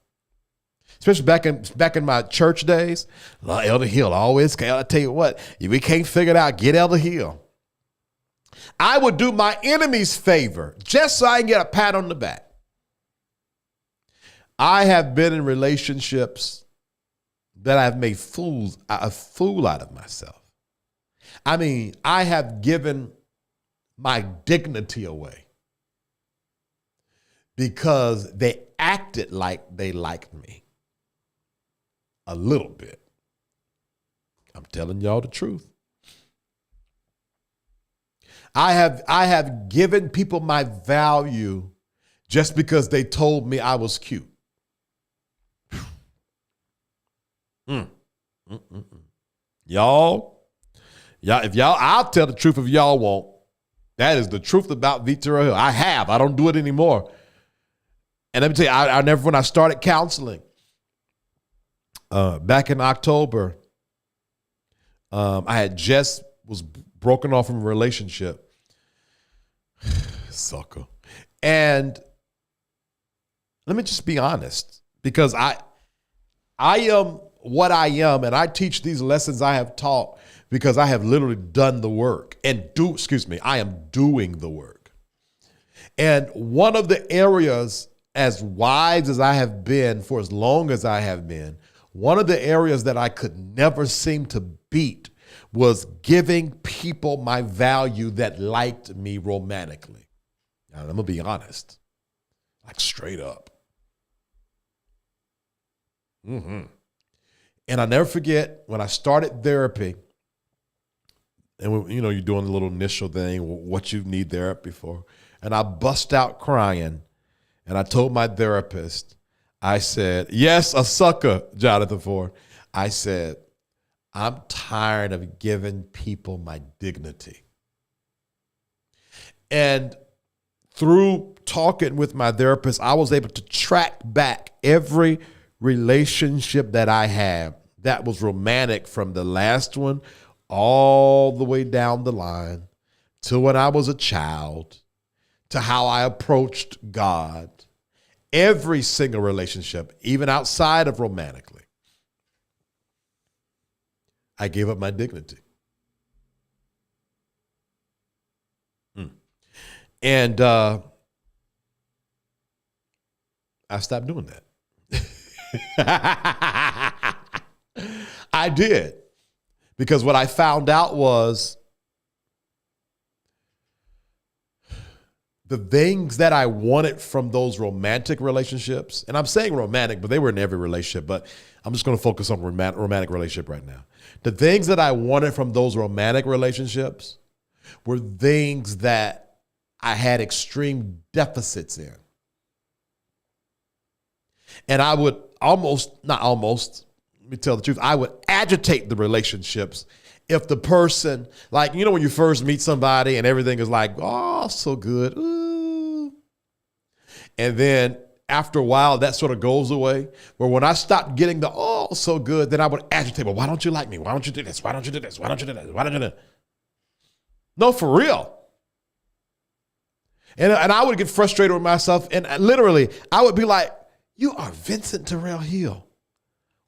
Especially back in my church days. Elder Hill always, I tell you what, if we can't figure it out, get Elder Hill. I would do my enemies favor just so I can get a pat on the back. I have been in relationships that I've made a fool out of myself. I mean, I have given my dignity away because they acted like they liked me a little bit. I'm telling y'all the truth. I have given people my value just because they told me I was cute. Y'all, if y'all, I'll tell the truth if y'all won't. That is the truth about Victoria Hill. I don't do it anymore. And let me tell you, I never, when I started counseling, back in October, I had just was broken off from a relationship. Sucker. And let me just be honest, because I am what I am, and I teach these lessons I have taught because I have literally done the work I am doing the work. And one of the areas, as wise as I have been for as long as I have been, one of the areas that I could never seem to beat was giving people my value that liked me romantically. Now, I'm going to be honest, like straight up. And I never forget when I started therapy, and you're doing a little initial thing, what you need therapy for. And I bust out crying, and I told my therapist, I said, yes, a sucker, Jonathan Ford. I said, I'm tired of giving people my dignity. And through talking with my therapist, I was able to track back every relationship that I had that was romantic, from the last one all the way down the line to when I was a child, to how I approached God. Every single relationship, even outside of romantically, I gave up my dignity. And I stopped doing that. I did. Because what I found out was the things that I wanted from those romantic relationships, and I'm saying romantic, but they were in every relationship, but I'm just going to focus on romantic relationship right now. The things that I wanted from those romantic relationships were things that I had extreme deficits in. And I would let me tell the truth, I would agitate the relationships if the person, like, when you first meet somebody and everything is like, oh, so good. Ooh. And then after a while, that sort of goes away. Where when I stopped getting the, oh, so good, then I would agitate. Well, why don't you like me? Why don't you do this? Why don't you do this? Why don't you do this? Why don't you do that? No, for real. And I would get frustrated with myself. And literally, I would be like, you are Vincent Terrell Hill.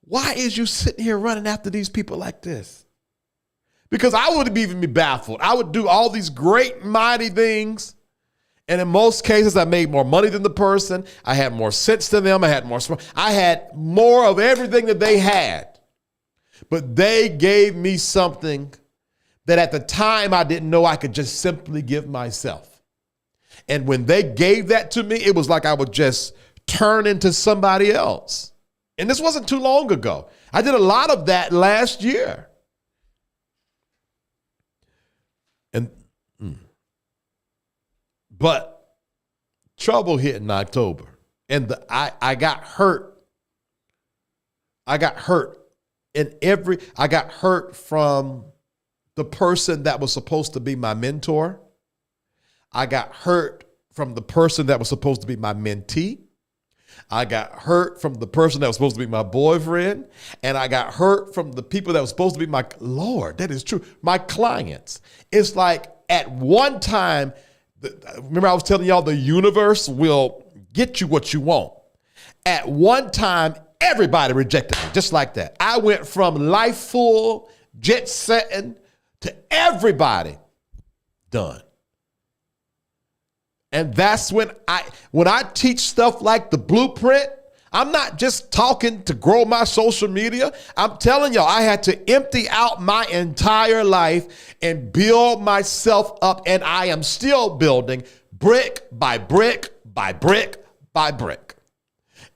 Why is you sitting here running after these people like this? Because I would even be baffled. I would do all these great, mighty things. And in most cases, I made more money than the person. I had more sense than them. I had more of everything that they had. But they gave me something that at the time I didn't know I could just simply give myself. And when they gave that to me, it was like I would just turn into somebody else. And this wasn't too long ago. I did a lot of that last year. But trouble hit in October, and I got hurt. I got hurt from the person that was supposed to be my mentor. I got hurt from the person that was supposed to be my mentee. I got hurt from the person that was supposed to be my boyfriend. And I got hurt from the people that were supposed to be my, Lord, that is true, my clients. It's like at one time, remember I was telling y'all the universe will get you what you want. At one time, everybody rejected me, just like that. I went from life full, jet setting, to everybody done. And that's when I teach stuff like the blueprint, I'm not just talking to grow my social media. I'm telling y'all, I had to empty out my entire life and build myself up. And I am still building brick by brick by brick by brick.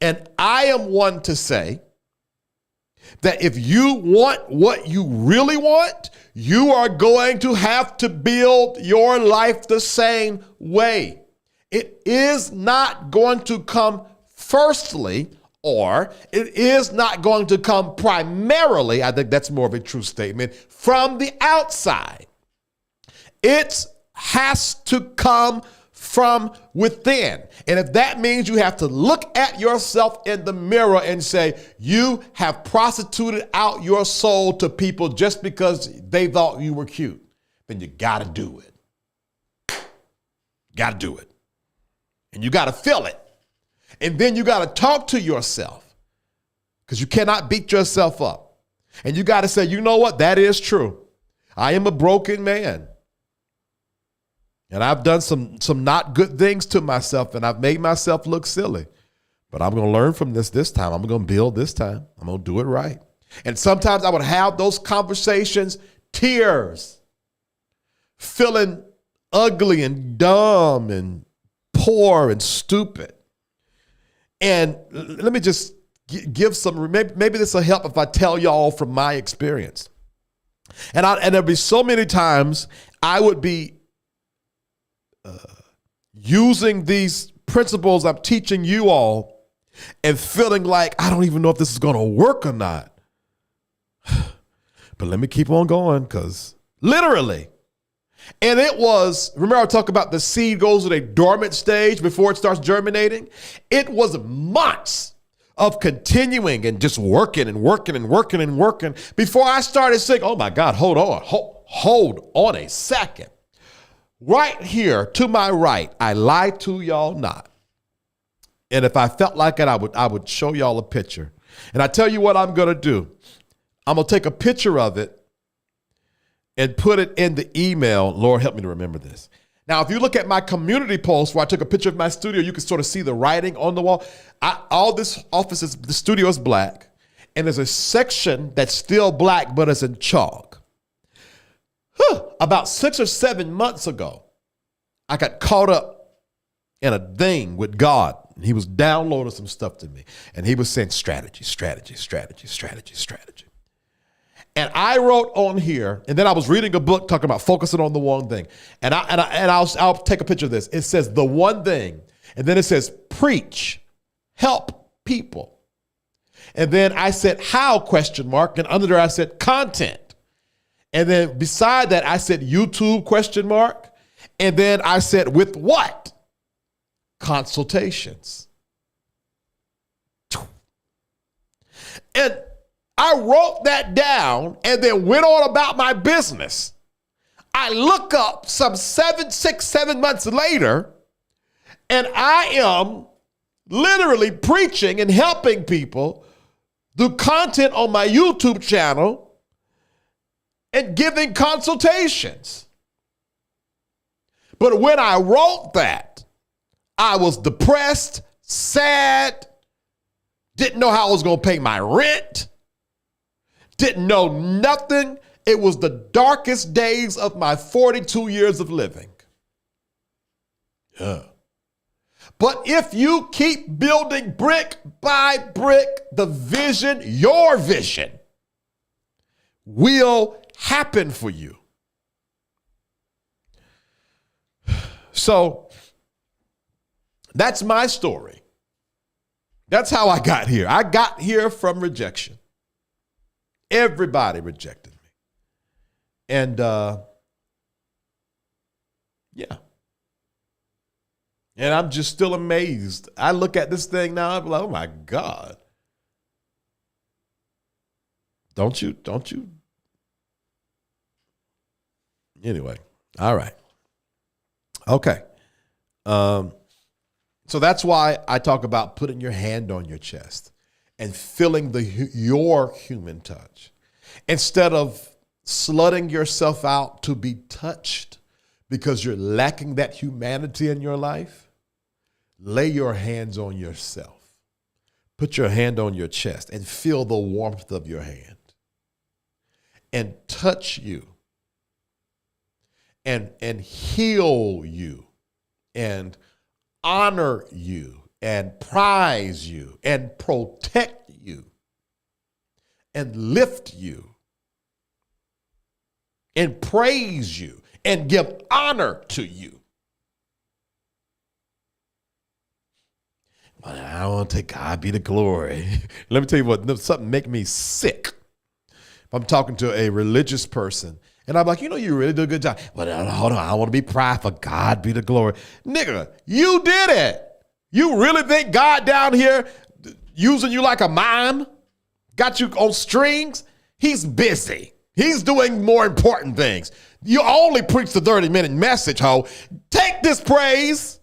And I am one to say that if you want what you really want, you are going to have to build your life the same way. It is not going to come firstly, or it is not going to come primarily, I think that's more of a true statement, from the outside. It has to come from within. And if that means you have to look at yourself in the mirror and say, you have prostituted out your soul to people just because they thought you were cute, then you got to do it. Got to do it. And you got to feel it. And then you got to talk to yourself, because you cannot beat yourself up. And you got to say, you know what? That is true. I am a broken man. And I've done some not good things to myself, and I've made myself look silly. But I'm going to learn from this time. I'm going to build this time. I'm going to do it right. And sometimes I would have those conversations, tears, feeling ugly and dumb and poor and stupid. And let me just give some, maybe this will help if I tell y'all from my experience. And there'll be so many times I would be using these principles I'm teaching you all and feeling like I don't even know if this is going to work or not. But let me keep on going, because literally, and it was, remember I talked about the seed goes to a dormant stage before it starts germinating? It was months of continuing and just working and working and working and working before I started saying, oh my God, hold on a second. Right here to my right, I lie to y'all not. And if I felt like it, I would show y'all a picture. And I tell you what I'm going to do. I'm going to take a picture of it and put it in the email. Lord, help me to remember this. Now, if you look at my community post where I took a picture of my studio, you can sort of see the writing on the wall. The studio is black, and there's a section that's still black, but it's in chalk. About 6 or 7 months ago, I got caught up in a thing with God. He was downloading some stuff to me, and he was saying strategy. And I wrote on here, and then I was reading a book talking about focusing on the one thing. And I'll take a picture of this. It says the one thing, and then it says preach, help people. And then I said how, question mark, and under there I said content. And then beside that I said YouTube, question mark. And then I said with what? Consultations. And I wrote that down and then went on about my business. I look up some 6, 7 months later, and I am literally preaching and helping people do content on my YouTube channel and giving consultations. But when I wrote that, I was depressed, sad, didn't know how I was going to pay my rent, didn't know nothing. It was the darkest days of my 42 years of living. Yeah. But if you keep building brick by brick, the vision, your vision, will happen for you. So that's my story. That's how I got here. I got here from rejection. Everybody rejected me. And yeah. And I'm just still amazed. I look at this thing now, I'm like, oh my God. Don't you? Anyway, all right. Okay. So that's why I talk about putting your hand on your chest and feeling your human touch. Instead of slutting yourself out to be touched because you're lacking that humanity in your life, lay your hands on yourself. Put your hand on your chest and feel the warmth of your hand and touch you and heal you and honor you and prize you and protect you and lift you and praise you and give honor to you. Well, I want to take God be the glory. Let me tell you what, something make me sick. If I'm talking to a religious person and I'm like, you really do a good job. Well, hold on, I want to be prideful. God be the glory. Nigga, you did it. You really think God down here using you like a mime? Got you on strings? He's busy. He's doing more important things. You only preach the 30-minute message, ho. Take this praise.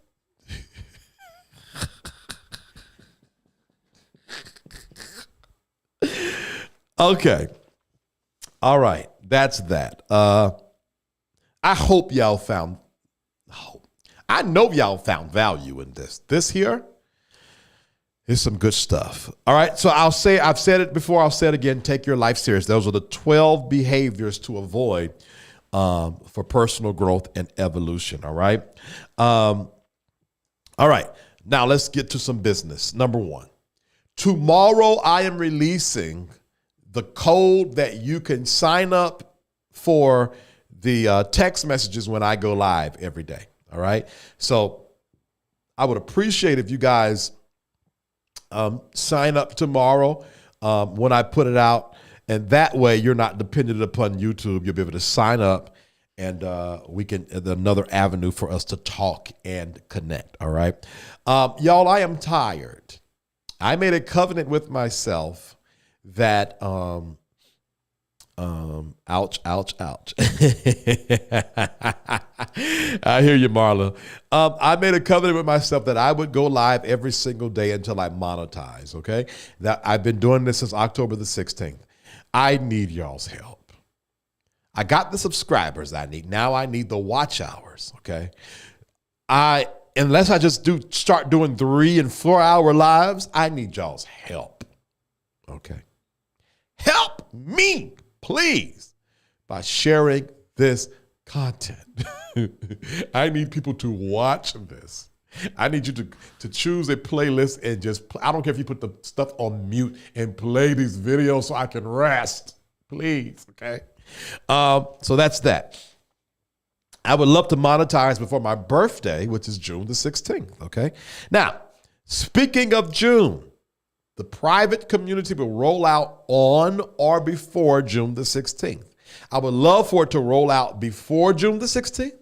Okay. All right. That's that. I hope y'all found, I know y'all found value in this. This here is some good stuff. All right. So I've said it before. I'll say it again. Take your life serious. Those are the 12 behaviors to avoid for personal growth and evolution. All right. All right. Now let's get to some business. Number 1, tomorrow I am releasing the code that you can sign up for the text messages when I go live every day. All right. So I would appreciate if you guys sign up tomorrow when I put it out. And that way you're not dependent upon YouTube. You'll be able to sign up and we can, another avenue for us to talk and connect. All right. Y'all, I am tired. I made a covenant with myself that, ouch, ouch, ouch. I hear you, Marla. I made a covenant with myself that I would go live every single day until I monetize, okay? That I've been doing this since October the 16th. I need y'all's help. I got the subscribers I need. Now I need the watch hours, okay? Unless I just start doing 3 and 4 hour lives, I need y'all's help, okay? Help me, please, by sharing this content. I need people to watch this. I need you to choose a playlist and just, I don't care if you put the stuff on mute and play these videos so I can rest. Please, okay? So that's that. I would love to monetize before my birthday, which is June the 16th, okay? Now, speaking of June, the private community will roll out on or before June the 16th. I would love for it to roll out before June the 16th,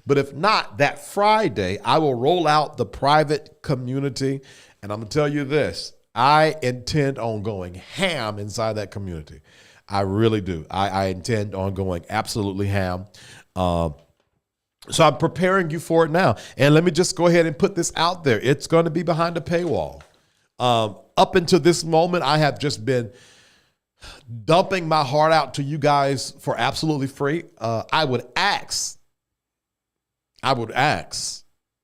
but if not, that Friday, I will roll out the private community. And I'm going to tell you this, I intend on going ham inside that community. I really do. I intend on going absolutely ham. So I'm preparing you for it now. And let me just go ahead and put this out there. It's going to be behind a paywall. Up until this moment, I have just been dumping my heart out to you guys for absolutely free. I would ask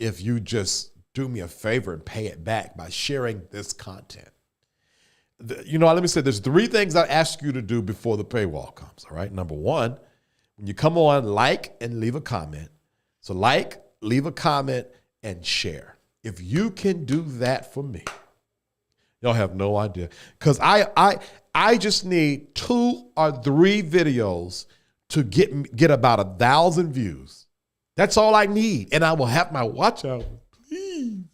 if you just do me a favor and pay it back by sharing this content. Let me say there's 3 things I ask you to do before the paywall comes, all right? Number 1, when you come on, like and leave a comment. So like, leave a comment, and share. If you can do that for me, y'all have no idea. Because I just need 2 or 3 videos to get about 1,000 views. That's all I need. And I will have my watch hour. Please.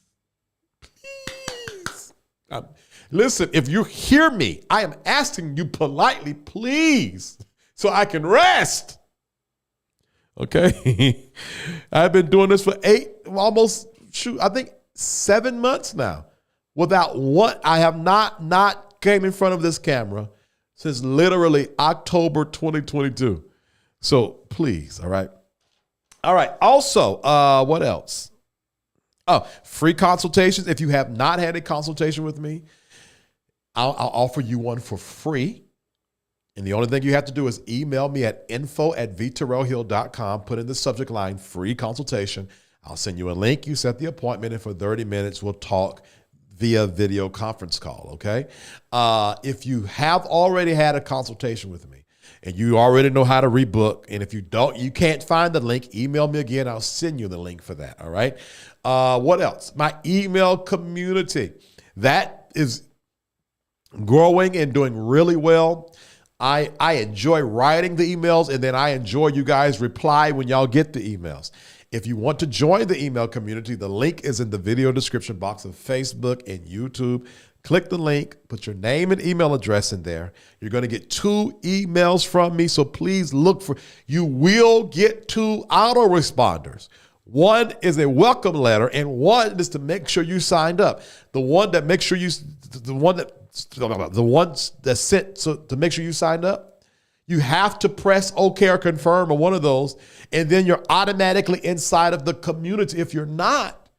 Listen, if you hear me, I am asking you politely, please, so I can rest. Okay? I've been doing this for 7 months now without one. I have not came in front of this camera since literally October 2022. So please, all right? All right. Also, what else? Oh, free consultations. If you have not had a consultation with me, I'll offer you one for free. And the only thing you have to do is email me at info@vterrellhill.com. Put in the subject line, free consultation. I'll send you a link. You set the appointment, and for 30 minutes, we'll talk via video conference call, okay? If you have already had a consultation with me and you already know how to rebook, and if you can't find the link, email me again. I'll send you the link for that, all right? What else? My email community. That is growing and doing really well. I enjoy writing the emails, and then I enjoy you guys reply when y'all get the emails. If you want to join the email community, the link is in the video description box of Facebook and YouTube. Click the link, put your name and email address in there. You're going to get 2 emails from me, so please you will get 2 autoresponders. One is a welcome letter, and one is to make sure you signed up. The ones that sent to make sure you signed up, you have to press OK or confirm or one of those, and then you're automatically inside of the community. If you're not,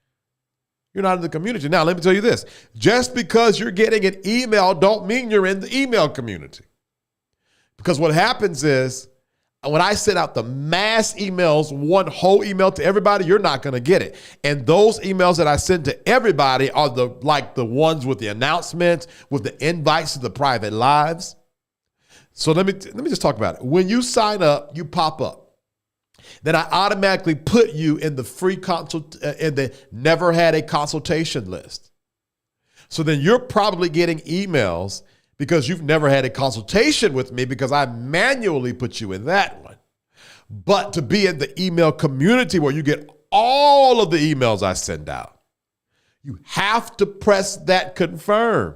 you're not in the community. Now, let me tell you this. Just because you're getting an email don't mean you're in the email community. Because what happens is, when I send out the mass emails, one whole email to everybody, you're not going to get it. And those emails that I send to everybody are the ones with the announcements, with the invites to the private lives. So let me just talk about it. When you sign up, you pop up. Then I automatically put you in the free in the never had a consultation list. So then you're probably getting emails because you've never had a consultation with me because I manually put you in that one. But to be in the email community where you get all of the emails I send out, you have to press that confirm.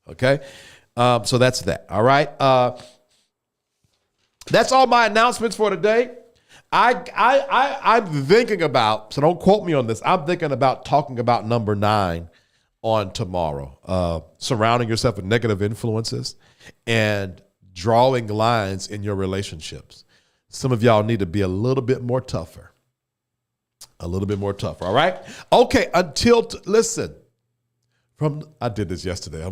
Okay? So that's that. All right? That's all my announcements for today. I'm thinking about, so don't quote me on this, I'm thinking about talking about number 9 on tomorrow, surrounding yourself with negative influences and drawing lines in your relationships. Some of y'all need to be a little bit more tougher. All right? Okay, listen. I did this yesterday.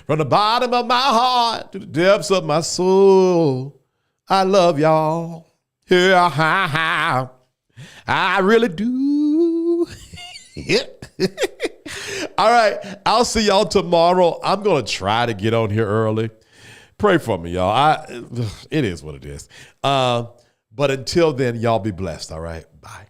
From the bottom of my heart to the depths of my soul, I love y'all. Yeah, I really do. All right, I'll see y'all tomorrow. I'm going to try to get on here early. Pray for me, y'all. It is what it is. But until then, y'all be blessed, all right? Bye.